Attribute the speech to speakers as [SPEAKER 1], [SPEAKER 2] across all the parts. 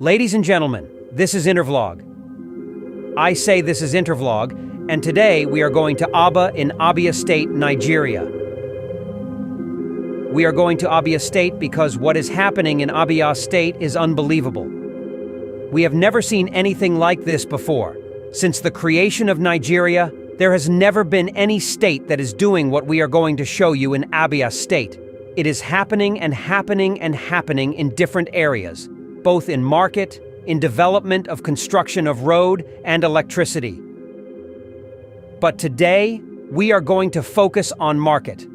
[SPEAKER 1] Ladies and gentlemen, this is Intervlog. I say this is Intervlog, and today we are going to Aba in Abia State, Nigeria. We are going to Abia State because what is happening in Abia State is unbelievable. We have never seen anything like this before. Since the creation of Nigeria, there has never been any state that is doing what we are going to show you in Abia State. It is happening and happening and happening in different areas, both in market, in development of construction of road and electricity. But today, we are going to focus on market.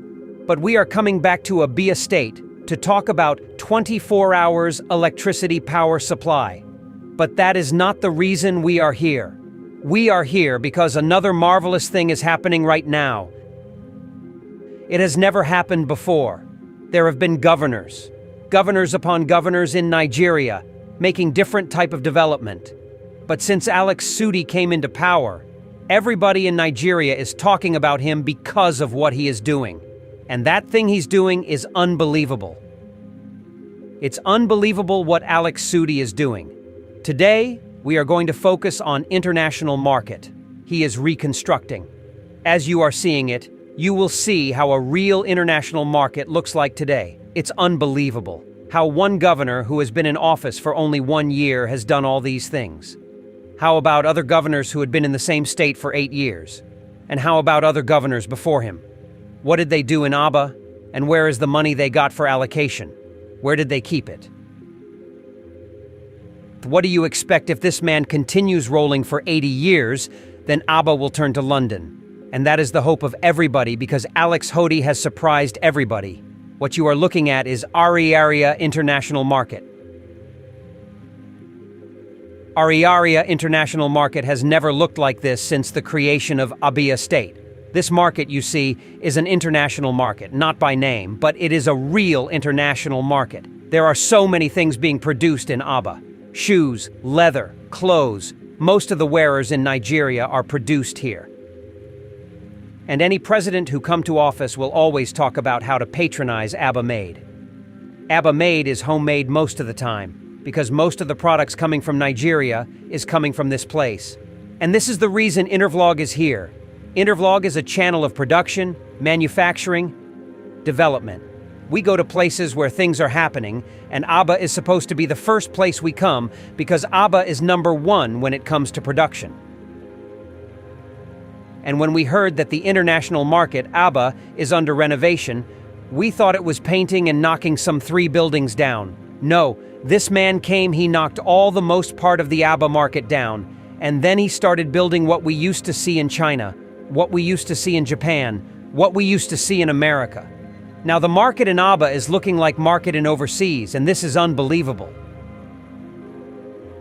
[SPEAKER 1] But we are coming back to Abia State to talk about 24 hours electricity power supply. But that is not the reason we are here. We are here because another marvelous thing is happening right now. It has never happened before. There have been governors upon governors in Nigeria, making different type of development. But since Alex Sudi came into power, everybody in Nigeria is talking about him because of what he is doing. And that thing he's doing is unbelievable. It's unbelievable what Alex Sudi is doing. Today, we are going to focus on international market. He is reconstructing. As you are seeing it, you will see how a real international market looks like today. It's unbelievable how one governor who has been in office for only 1 year has done all these things. How about other governors who had been in the same state for 8 years? And how about other governors before him? What did they do in Aba? And where is the money they got for allocation? Where did they keep it? What do you expect if this man continues rolling for 80 years, then Aba will turn to London. And that is the hope of everybody because Alex Sudi has surprised everybody. What you are looking at is Ariaria International Market. Ariaria International Market has never looked like this since the creation of Abia State. This market, you see, is an international market, not by name, but it is a real international market. There are so many things being produced in Aba. Shoes, leather, clothes. Most of the wearers in Nigeria are produced here. And any president who come to office will always talk about how to patronize Aba Made. Aba Made is homemade most of the time, because most of the products coming from Nigeria is coming from this place. And this is the reason Intervlog is here. Intervlog is a channel of production, manufacturing, development. We go to places where things are happening, and Aba is supposed to be the first place we come because Aba is #1 when it comes to production. And when we heard that the international market, Aba, is under renovation, we thought it was painting and knocking some 3 buildings down. No, this man came, he knocked all the most part of the Aba market down, and then he started building what we used to see in China, what we used to see in Japan, what we used to see in America. Now the market in Aba is looking like market in overseas, and this is unbelievable.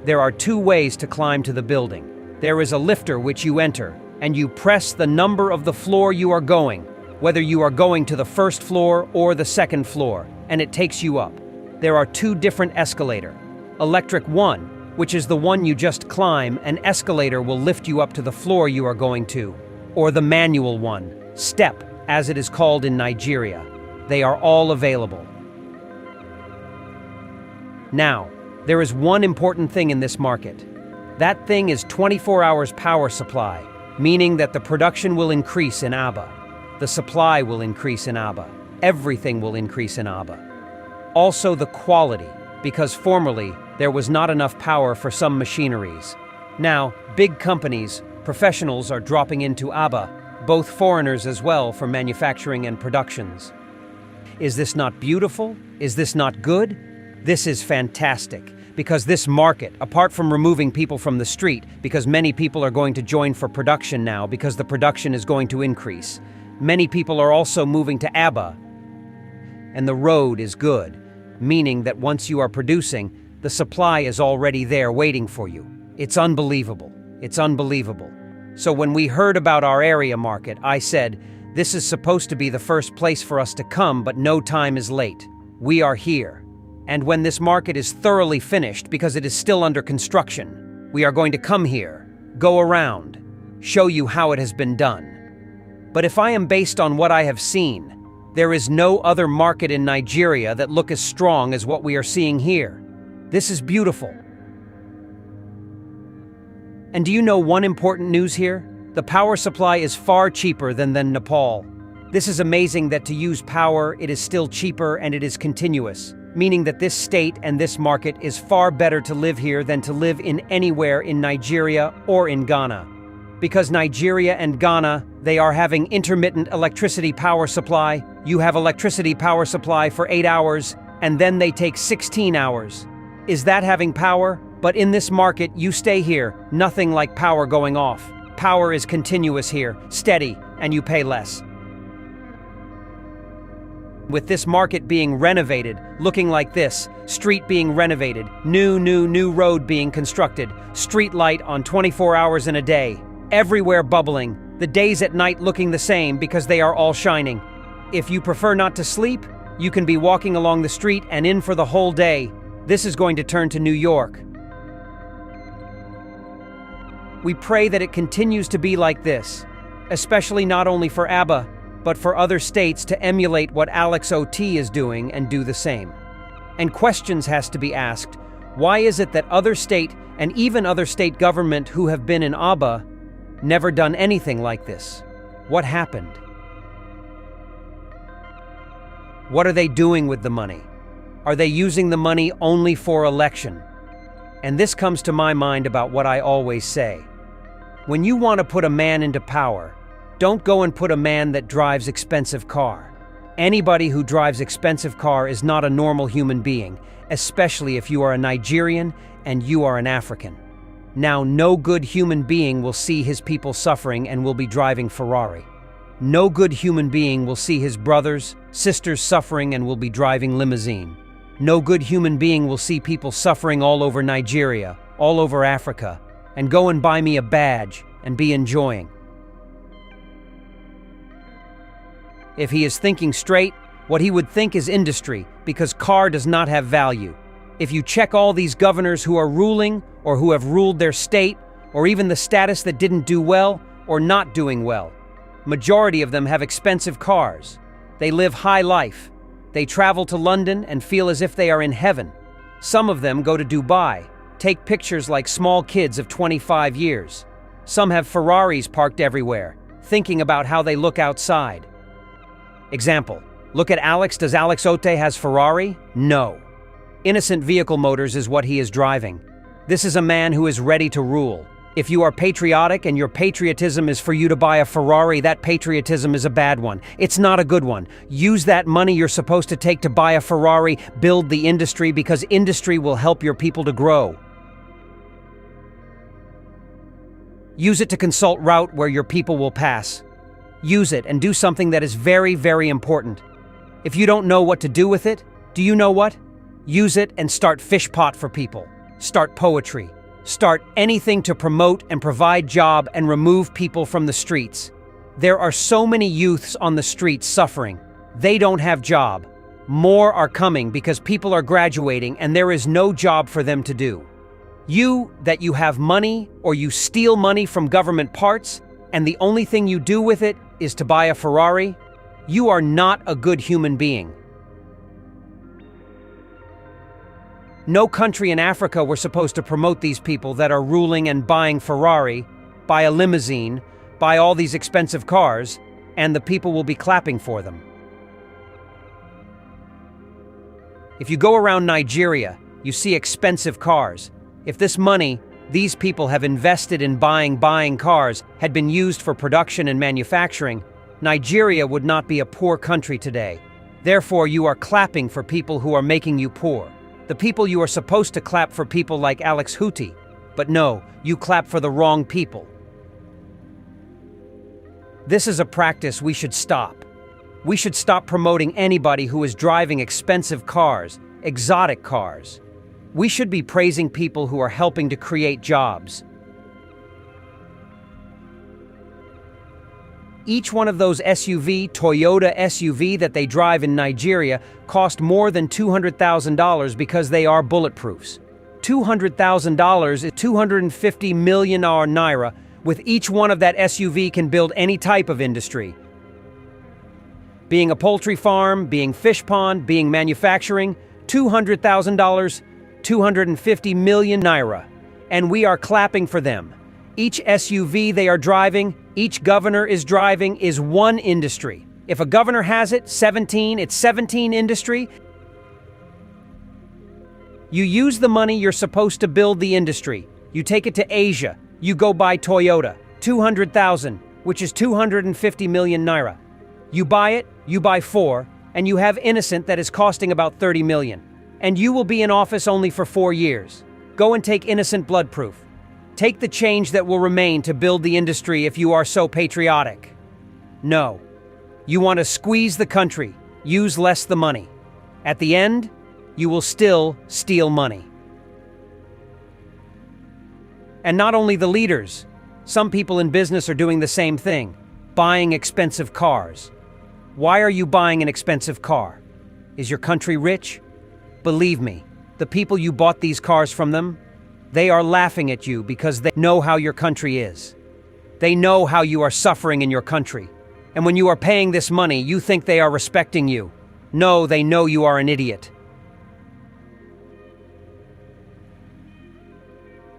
[SPEAKER 1] There are 2 ways to climb to the building. There is a lifter which you enter, and you press the number of the floor you are going, whether you are going to the 1st floor or the 2nd floor, and it takes you up. There are 2 different escalator. Electric 1, which is the one you just climb, an escalator will lift you up to the floor you are going to, or the manual one, step, as it is called in Nigeria. They are all available. Now, there is one important thing in this market. That thing is 24 hours power supply, meaning that the production will increase in Aba. The supply will increase in Aba. Everything will increase in Aba. Also the quality, because formerly there was not enough power for some machineries. Now, big companies, professionals are dropping into Aba, both foreigners as well for manufacturing and productions. Is this not beautiful? Is this not good? This is fantastic. Because this market, apart from removing people from the street, because many people are going to join for production now because the production is going to increase. Many people are also moving to Aba. And the road is good, meaning that once you are producing, the supply is already there waiting for you. It's unbelievable. It's unbelievable. So when we heard about our area market, I said, this is supposed to be the first place for us to come, but no time is late. We are here. And when this market is thoroughly finished, because it is still under construction, we are going to come here, go around, show you how it has been done. But if I am based on what I have seen, there is no other market in Nigeria that look as strong as what we are seeing here. This is beautiful. And do you know one important news here? The power supply is far cheaper than Nepal. This is amazing that to use power, it is still cheaper and it is continuous, meaning that this state and this market is far better to live here than to live in anywhere in Nigeria or in Ghana. Because Nigeria and Ghana, they are having intermittent electricity power supply. You have electricity power supply for 8 hours, and then they take 16 hours. Is that having power? But in this market, you stay here, nothing like power going off. Power is continuous here, steady, and you pay less. With this market being renovated, looking like this, street being renovated, new road being constructed, street light on 24 hours in a day, everywhere bubbling, the days at night looking the same because they are all shining. If you prefer not to sleep, you can be walking along the street and in for the whole day. This is going to turn to New York. We pray that it continues to be like this, especially not only for ABBA, but for other states to emulate what Alex OT is doing and do the same. And questions has to be asked. Why is it that other state and even other state government who have been in ABBA never done anything like this? What happened? What are they doing with the money? Are they using the money only for election? And this comes to my mind about what I always say. When you want to put a man into power, don't go and put a man that drives expensive car. Anybody who drives expensive car is not a normal human being, especially if you are a Nigerian and you are an African. Now, no good human being will see his people suffering and will be driving Ferrari. No good human being will see his brothers, sisters suffering and will be driving limousine. No good human being will see people suffering all over Nigeria, all over Africa, and go and buy me a badge and be enjoying. If he is thinking straight, what he would think is industry, because car does not have value. If you check all these governors who are ruling, or who have ruled their state, or even the status that didn't do well, or not doing well, majority of them have expensive cars. They live high life. They travel to London and feel as if they are in heaven. Some of them go to Dubai, take pictures like small kids of 25 years. Some have Ferraris parked everywhere, thinking about how they look outside. Example, look at Alex. Does Alex Otte has Ferrari? No. Innocent Vehicle Motors is what he is driving. This is a man who is ready to rule. If you are patriotic and your patriotism is for you to buy a Ferrari, that patriotism is a bad one. It's not a good one. Use that money you're supposed to take to buy a Ferrari, build the industry, because industry will help your people to grow. Use it to consult route where your people will pass. Use it and do something that is very, very important. If you don't know what to do with it, do you know what? Use it and start fish pot for people. Start poetry. Start anything to promote and provide job and remove people from the streets. There are so many youths on the streets suffering. They don't have job. More are coming because people are graduating and there is no job for them to do. You have money or you steal money from government parts and the only thing you do with it is to buy a Ferrari, you are not a good human being. No country in Africa were supposed to promote these people that are ruling and buying Ferrari, buy a limousine, buy all these expensive cars, and the people will be clapping for them. If you go around Nigeria, you see expensive cars. If this money these people have invested in buying cars had been used for production and manufacturing, Nigeria would not be a poor country today. Therefore, you are clapping for people who are making you poor. The people you are supposed to clap for people like Alex Huti, but no, you clap for the wrong people. This is a practice we should stop. We should stop promoting anybody who is driving expensive cars, exotic cars. We should be praising people who are helping to create jobs. Each one of those Toyota SUV that they drive in Nigeria cost more than $200,000 because they are bulletproofs. $200,000 is 250 million naira. With each one of that SUV can build any type of industry. Being a poultry farm, being fish pond, being manufacturing, $200,000, 250 million naira. And we are clapping for them. Each SUV they are driving, each governor is driving, is one industry. If a governor has it, 17, it's 17 industry. You use the money you're supposed to build the industry. You take it to Asia. You go buy Toyota, 200,000, which is 250 million naira. You buy it, you buy 4, and you have Innocent that is costing about 30 million. And you will be in office only for 4 years. Go and take Innocent bloodproof. Take the change that will remain to build the industry if you are so patriotic. No. You want to squeeze the country, use less the money. At the end, you will still steal money. And not only the leaders, some people in business are doing the same thing, buying expensive cars. Why are you buying an expensive car? Is your country rich? Believe me, the people you bought these cars from them, they are laughing at you because they know how your country is. They know how you are suffering in your country. And when you are paying this money, you think they are respecting you. No, they know you are an idiot.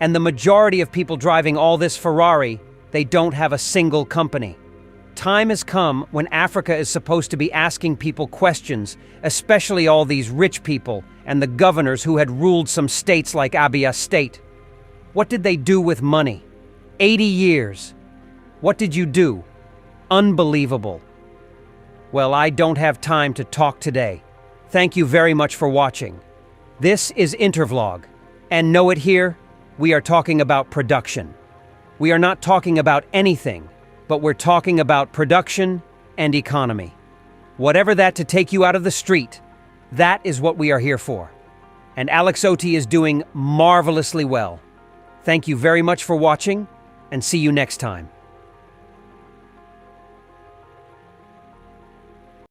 [SPEAKER 1] And the majority of people driving all this Ferrari, they don't have a single company. Time has come when Africa is supposed to be asking people questions, especially all these rich people and the governors who had ruled some states like Abia State. What did they do with money? 80 years. What did you do? Unbelievable. Well, I don't have time to talk today. Thank you very much for watching. This is Intervlog. And know it here, we are talking about production. We are not talking about anything, but we're talking about production and economy. Whatever that to take you out of the street, that is what we are here for. And Alex Oti is doing marvelously well. Thank you very much for watching, and see you next time.